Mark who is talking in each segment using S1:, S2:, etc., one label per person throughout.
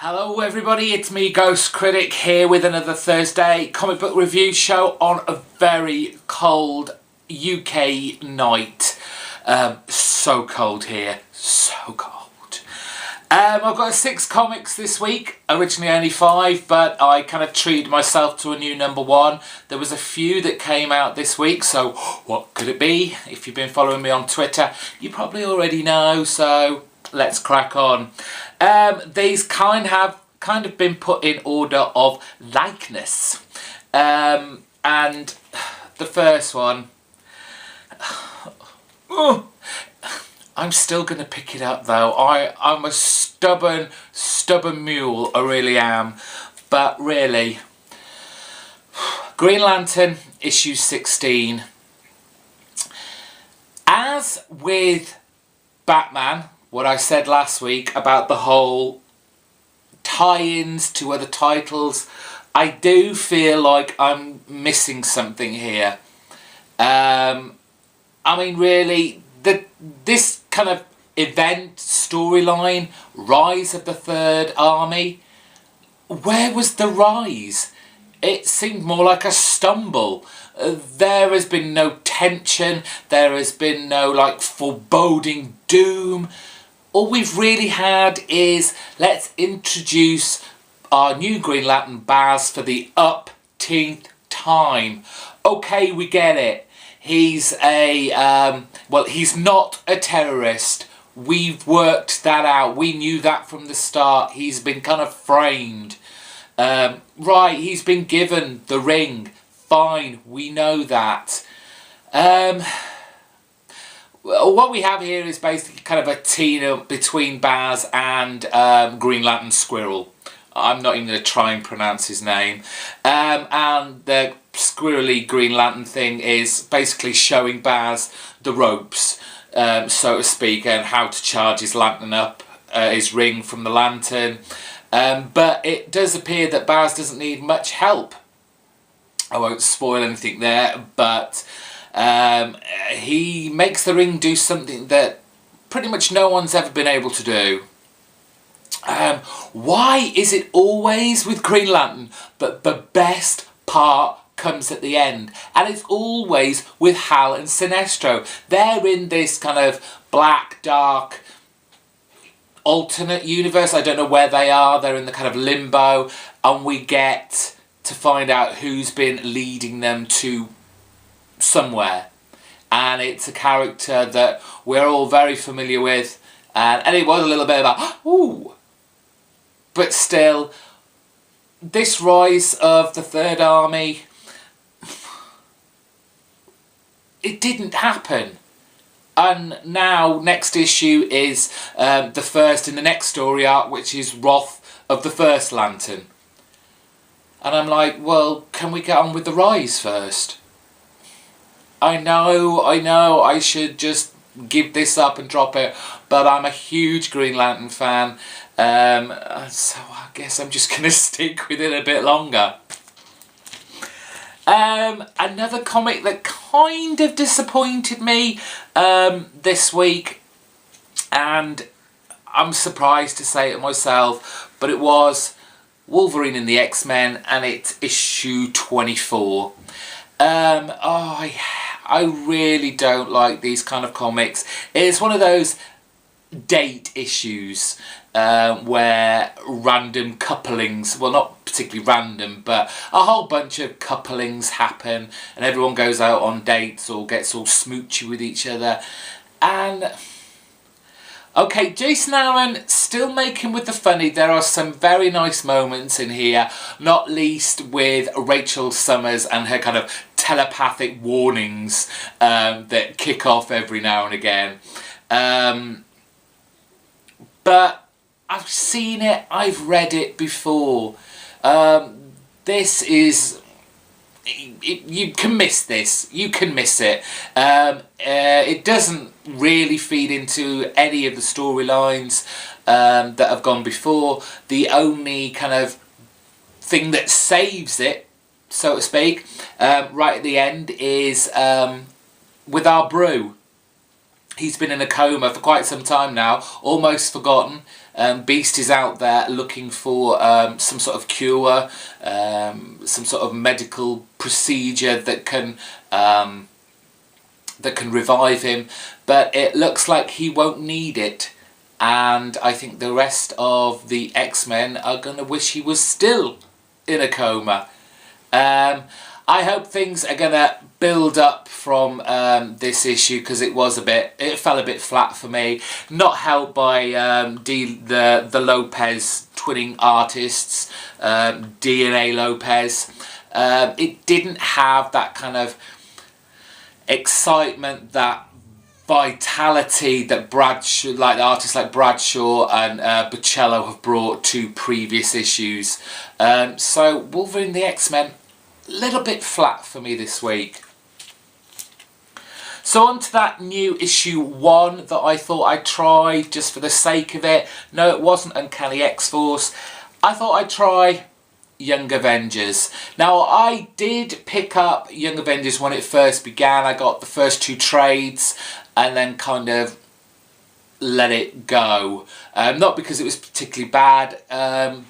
S1: Hello everybody, it's me GhostCritic here with another Thursday comic book review show on a very cold UK night. So cold here, so cold. I've got 6 comics this week, originally only 5, but I kind of treated myself to a new #1. There was a few that came out this week, so what could it be? If you've been following me on Twitter, you probably already know, so let's crack on. These kind of been put in order of likeness. And the first one, I'm still going to pick it up though. I'm a stubborn mule, I really am. But really, Green Lantern issue 16. As with Batman, what I said last week about the whole tie-ins to other titles, I do feel like I'm missing something here. I mean, really, this kind of event, storyline, Rise of the Third Army, where was the rise? It seemed more like a stumble. There has been no tension, there has been no like foreboding doom. All we've really had is, let's introduce our new Green Lantern Baz for the upteenth time. Okay, we get it. He's he's not a terrorist. We've worked that out. We knew that from the start. He's been kind of framed. Right, he's been given the ring. Fine, we know that. What we have here is basically kind of a team-up between Baz and Green Lantern Squirrel. I'm not even going to try and pronounce his name. And the squirrely Green Lantern thing is basically showing Baz the ropes, so to speak, and how to charge his lantern up, his ring from the lantern. But it does appear that Baz doesn't need much help. I won't spoil anything there, but he makes the ring do something that pretty much no one's ever been able to do. Why is it always with Green Lantern but the best part comes at the end? And it's always with Hal and Sinestro. They're in this kind of black, dark, alternate universe. I don't know where they are. They're in the kind of limbo, and we get to find out who's been leading them to somewhere. And it's a character that we're all very familiar with, and it was a little bit about, ooh. But still, this Rise of the Third Army, it didn't happen. And now, next issue is the first in the next story arc, which is Wrath of the First Lantern. And I'm like, well, can we get on with the Rise first? I know, I should just give this up and drop it, but I'm a huge Green Lantern fan, so I guess I'm just going to stick with it a bit longer. Another comic that kind of disappointed me this week, and I'm surprised to say it myself, but it was Wolverine and the X-Men, and it's issue 24. I really don't like these kind of comics. It's one of those date issues where random couplings, well, not particularly random, but a whole bunch of couplings happen and everyone goes out on dates or gets all smoochy with each other. And okay, Jason Aaron still making with the funny. There are some very nice moments in here, not least with Rachel Summers and her kind of telepathic warnings that kick off every now and again. But I've seen it, I've read it before. This is... You can miss this. You can miss it. It doesn't really feed into any of the storylines that have gone before. The only kind of thing that saves it, so to speak, right at the end is with our Brew. He's been in a coma for quite some time now, almost forgotten. Beast is out there looking for some sort of cure, some sort of medical procedure that can revive him, but it looks like he won't need it, and I think the rest of the X-Men are going to wish he was still in a coma. I hope things are going to build up from this issue, because it fell a bit flat for me. Not helped by the Lopez twinning artists, DNA Lopez. It didn't have that kind of excitement, that vitality that artists like Bradshaw and Bocello have brought to previous issues. So Wolverine the X-Men, a little bit flat for me this week. So on to that new issue 1 that I thought I'd try just for the sake of it. No, it wasn't Uncanny X-Force. I thought I'd try Young Avengers. Now, I did pick up Young Avengers when it first began. I got the first 2 trades and then kind of let it go. Not because it was particularly bad,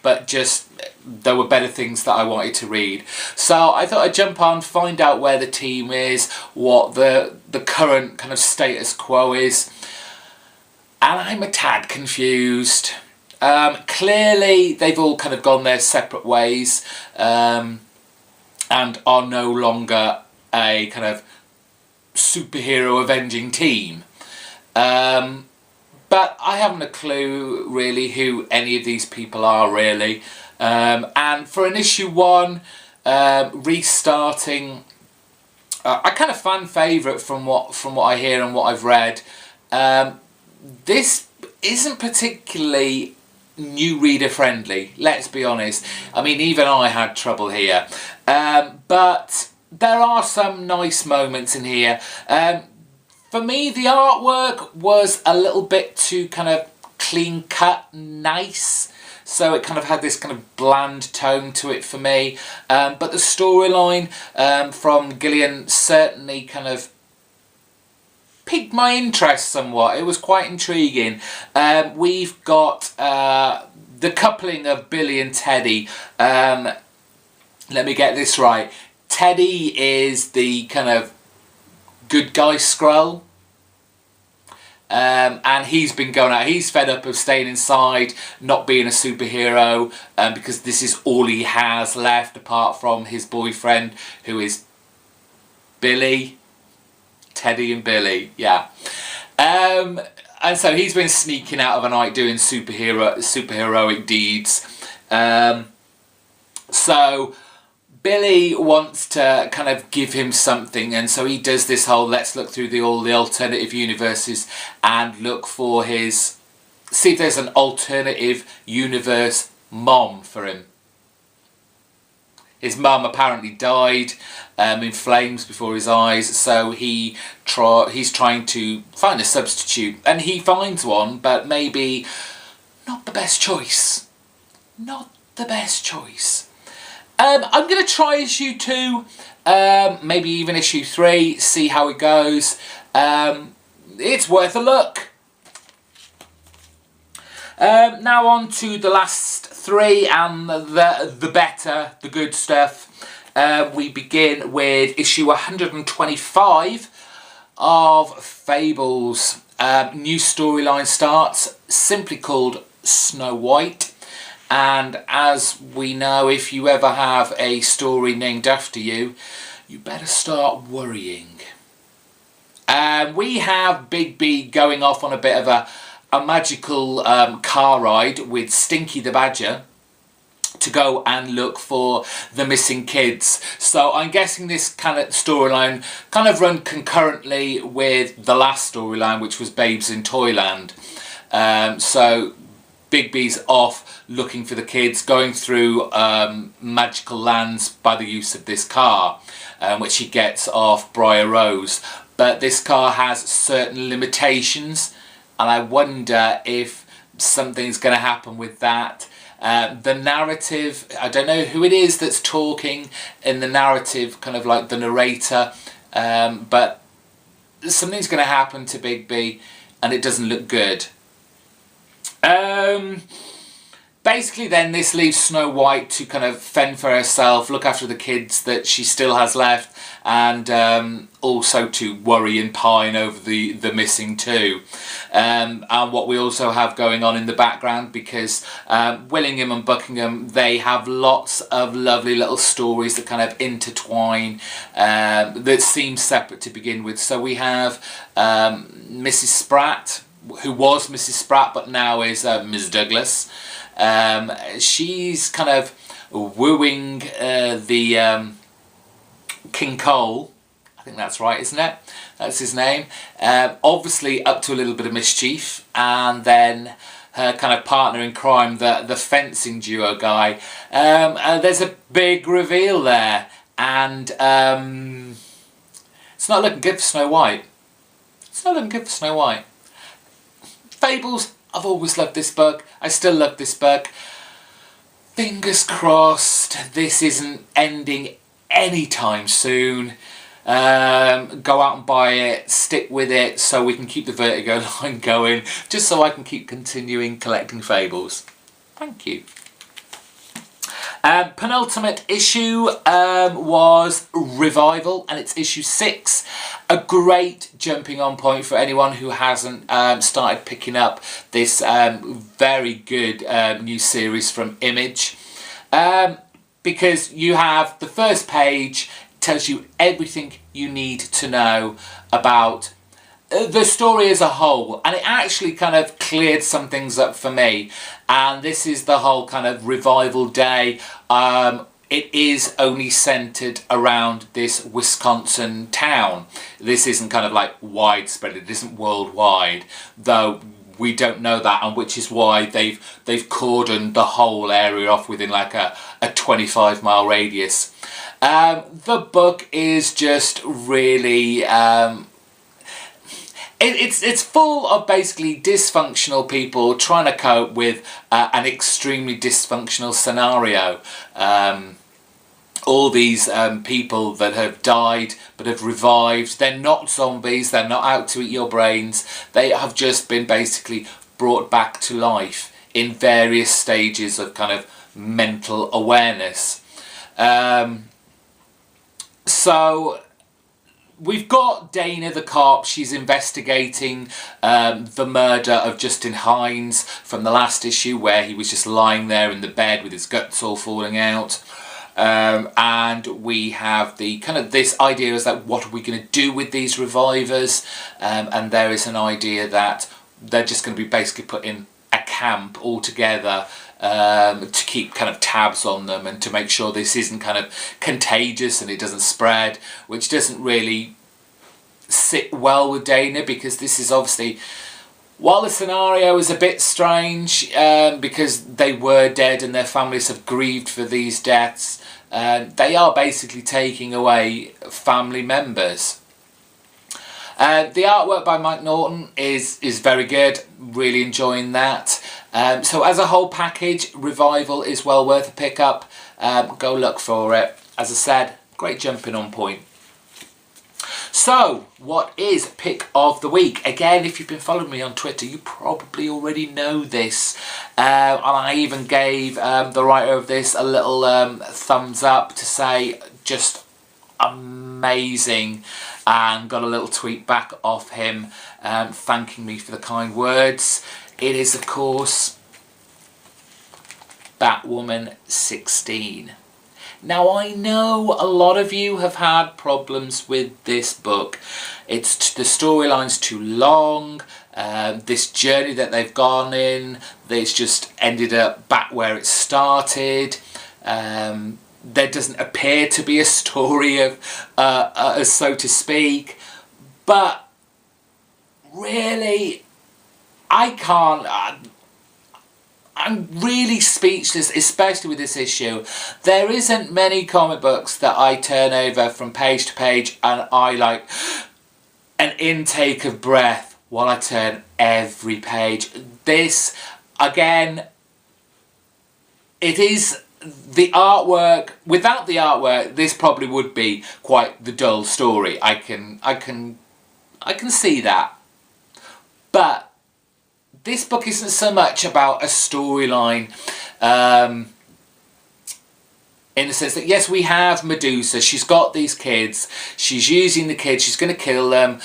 S1: but just there were better things that I wanted to read. So I thought I'd jump on, find out where the team is, what the current kind of status quo is. And I'm a tad confused. Clearly they've all kind of gone their separate ways, and are no longer a kind of superhero avenging team. But I haven't a clue really who any of these people are really. And for an issue 1, restarting, a kind of fan favourite from what I hear and what I've read. This isn't particularly new reader friendly, let's be honest. I mean, even I had trouble here. But there are some nice moments in here. For me, the artwork was a little bit too kind of clean cut, nice. So it kind of had this kind of bland tone to it for me. But the storyline from Gillian certainly kind of piqued my interest somewhat. It was quite intriguing. We've got the coupling of Billy and Teddy. Let me get this right. Teddy is the kind of good guy Skrull. And he's been going out. He's fed up of staying inside, not being a superhero, because this is all he has left apart from his boyfriend, who is Billy. Teddy and Billy, yeah. And so he's been sneaking out of a night doing superheroic deeds. So Billy wants to kind of give him something, and so he does this whole let's look through all the alternative universes and look for see if there's an alternative universe mom for him. His mum apparently died in flames before his eyes, so he's trying to find a substitute, and he finds one, but maybe not the best choice. Not the best choice. I'm going to try issue 2, maybe even issue 3, see how it goes. It's worth a look. Now on to the last 3 and the good stuff. We begin with issue 125 of Fables. New storyline starts, simply called Snow White. And as we know, if you ever have a story named after you, you better start worrying. We have Big B going off on a bit of a magical car ride with Stinky the Badger to go and look for the missing kids. So I'm guessing this kind of storyline kind of run concurrently with the last storyline, which was Babes in Toyland. So Big B's off looking for the kids, going through magical lands by the use of this car, which he gets off Briar Rose. But this car has certain limitations, and I wonder if something's going to happen with that. The narrative, I don't know who it is that's talking in the narrative, kind of like the narrator, but something's going to happen to Big B, and it doesn't look good. Basically then this leaves Snow White to kind of fend for herself, look after the kids that she still has left, and also to worry and pine over the missing two. And what we also have going on in the background, because Willingham and Buckingham, they have lots of lovely little stories that kind of intertwine, that seem separate to begin with. So we have Mrs. Spratt, who was Mrs. Spratt but now is Ms. Douglas. She's kind of wooing the King Cole, I think that's right, isn't it? That's his name. Obviously up to a little bit of mischief, and then her kind of partner in crime, the fencing duo guy. There's a big reveal there, and it's not looking good for Snow White. It's not looking good for Snow White. Fables, I've always loved this book. I still love this book. Fingers crossed this isn't ending anytime soon. Go out and buy it, stick with it, so we can keep the Vertigo line going, just so I can keep continuing collecting Fables. Thank you. Penultimate issue was Revival, and it's issue 6. A great jumping on point for anyone who hasn't started picking up this very good new series from Image. Because you have the first page, tells you everything you need to know about the story as a whole, and it actually kind of cleared some things up for me. And this is the whole kind of Revival Day. It is only centered around this Wisconsin town. This isn't kind of like widespread, it isn't worldwide, though we don't know that, and which is why they've cordoned the whole area off within like a 25-mile radius. The book is just really it's full of basically dysfunctional people trying to cope with an extremely dysfunctional scenario. All these people that have died but have revived, they're not zombies, they're not out to eat your brains, they have just been basically brought back to life in various stages of kind of mental awareness. So we've got Dana the cop. She's investigating the murder of Justin Hines from the last issue, where he was just lying there in the bed with his guts all falling out. And we have the kind of this idea is that what are we going to do with these revivers, and there is an idea that they're just going to be basically put in a camp altogether, to keep kind of tabs on them and to make sure this isn't kind of contagious and it doesn't spread, which doesn't really sit well with Dana, because this is obviously, while the scenario is a bit strange, because they were dead and their families have grieved for these deaths, they are basically taking away family members. The artwork by Mike Norton is very good, really enjoying that. So as a whole package, Revival is well worth a pick up. Go look for it. As I said, great jumping on point. So, what is pick of the week? Again, if you've been following me on Twitter, you probably already know this. And I even gave the writer of this a little thumbs up to say just amazing, and got a little tweet back off him thanking me for the kind words. It is, of course, Batwoman 16. Now, I know a lot of you have had problems with this book. It's the storyline's too long. This journey that they've gone in, it's just ended up back where it started. There doesn't appear to be a story of, so to speak. But really, I can't. I'm really speechless, especially with this issue. There isn't many comic books that I turn over from page to page and I like an intake of breath while I turn every page. This, again, it is the artwork. Without the artwork, this probably would be quite the dull story. I can see that. But this book isn't so much about a storyline, in the sense that, yes, we have Medusa, she's got these kids, she's using the kids, she's going to kill them,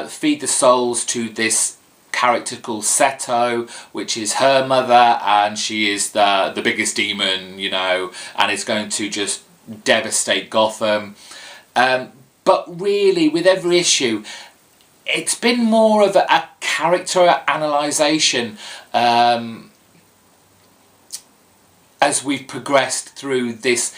S1: feed the souls to this character called Seto, which is her mother, and she is the biggest demon, you know, and it's going to just devastate Gotham. But really, with every issue, it's been more of a character analysation as we've progressed through this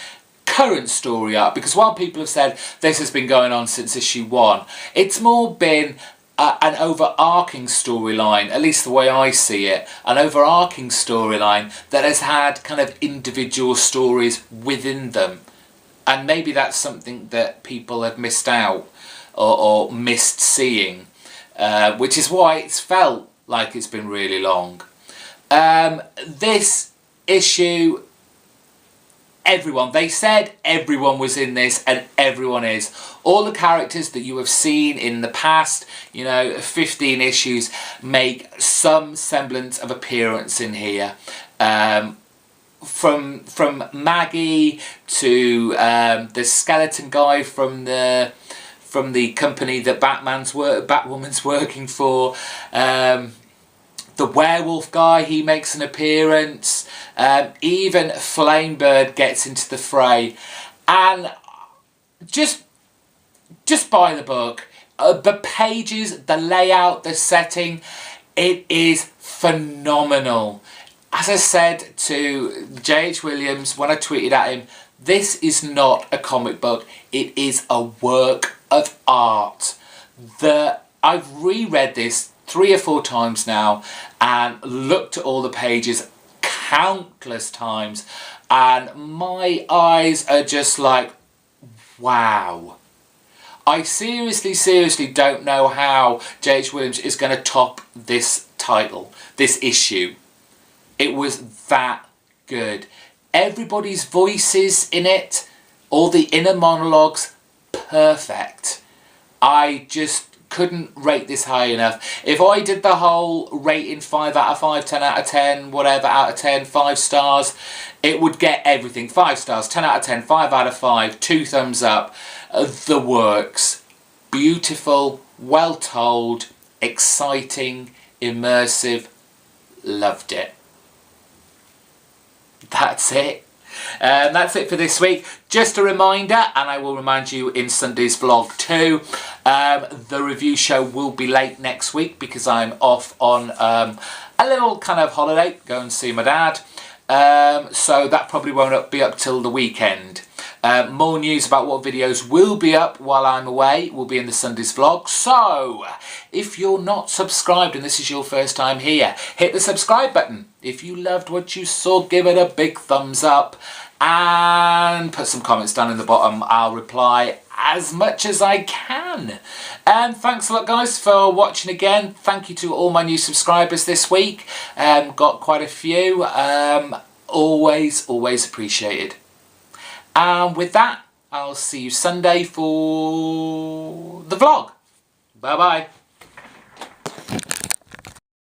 S1: current story arc, because while people have said this has been going on since issue 1, it's more been an overarching storyline, at least the way I see it, an overarching storyline that has had kind of individual stories within them. And maybe that's something that people have missed out or missed seeing, which is why it's felt like it's been really long. This issue, they said everyone was in this, and everyone is. All the characters that you have seen in the past, you know, 15 issues, make some semblance of appearance in here. From Maggie to the skeleton guy from the company that Batwoman's working for. The werewolf guy, he makes an appearance. Even Flamebird gets into the fray. And just buy the book. The pages, the layout, the setting, it is phenomenal. As I said to J.H. Williams when I tweeted at him, this is not a comic book, it is a work of art. I've reread this 3 or 4 times now and looked at all the pages countless times, and my eyes are just like, wow. I seriously don't know how J.H. Williams is going to top this title, this issue. It was that good. Everybody's voices in it, all the inner monologues, perfect. I just couldn't rate this high enough. If I did the whole rating 5 out of 5, 10 out of 10, whatever out of 10, 5 stars, it would get everything. 5 stars, 10 out of 10, 5 out of 5, 2 thumbs up. The works. Beautiful, well told, exciting, immersive. Loved it. That's it. That's it for this week. Just a reminder, and I will remind you in Sunday's vlog too, the review show will be late next week because I'm off on a little kind of holiday, go and see my dad. So that probably won't be up till the weekend. More news about what videos will be up while I'm away will be in the Sunday's vlog. So, if you're not subscribed and this is your first time here, hit the subscribe button. If you loved what you saw, give it a big thumbs up and put some comments down in the bottom. I'll reply as much as I can. And thanks a lot, guys, for watching again. Thank you to all my new subscribers this week. Got quite a few. Always appreciated. And with that, I'll see you Sunday for the vlog. Bye bye.